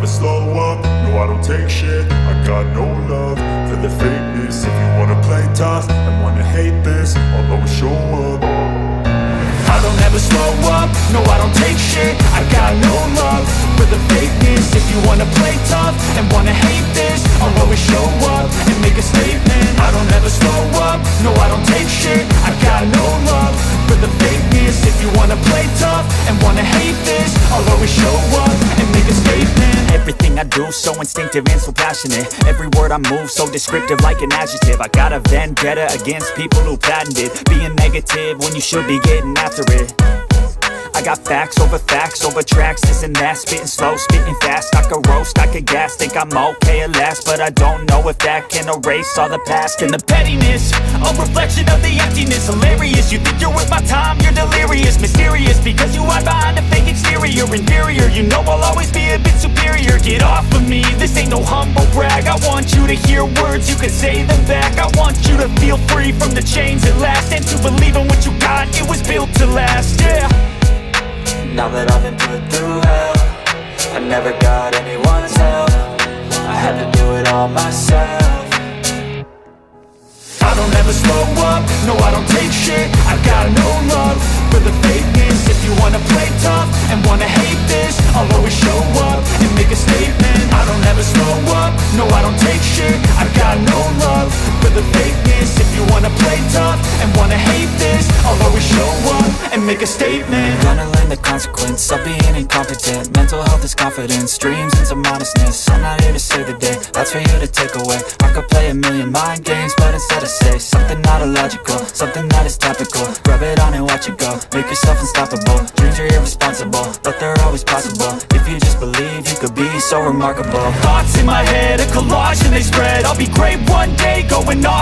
never slow up, no I don't take shit. I got no love for the fakeness. If you wanna play tough and wanna hate this, I'll always show up. I don't ever slow up, no I don't take shit. I got no love for the fakeness. If you wanna play tough and wanna hate this, I'll always show up and make a statement. I don't ever slow up, no I don't take shit. I got no love for the fakeness. If you wanna play tough and wanna hate this, I'll always show up and make a statement. Everything I do so instinctive and so passionate. Every word I move so descriptive like an adjective. I got a vendetta against people who patented being negative when you should be getting after it. I got facts over tracks, this and that. Spitting slow, spitting fast. I could roast, I could gas. Think I'm okay at last, but I don't know if that can erase all the past. And the pettiness, a reflection of the emptiness. Hilarious, you think you're worth my time, you're delirious. Mysterious, because you hide behind a fake exterior. Inferior, you know I'll always be a bit superior. Get off of me, this ain't no humble brag. I want you to hear words, you can say them back. I want you to feel free from the chains at last, and to believe in what you got, it was built to last, yeah. Now that I've been put through hell, I never got anyone's help. I had to do it all myself. I don't ever slow up, no I don't take shit. I got no love for the fakeness. If you wanna play tough and wanna hate this, I'll always show up and make a statement. I don't ever slow up, no I don't take shit. I got no love for the fakeness. If you wanna play tough and wanna hate this, I'll always show up and make a statement. Gonna learn the consequence of being incompetent. Mental health is confidence, dreams and some modestness. I'm not here to save the day, that's for you to take away. I could play a million mind games, but instead I say something not illogical, something that is topical. Rub it on and watch it go, make yourself unstoppable. Dreams are irresponsible, but they're always possible. If you just believe, you could be so remarkable. Thoughts in my head, a collage and they spread. I'll be great one day, going off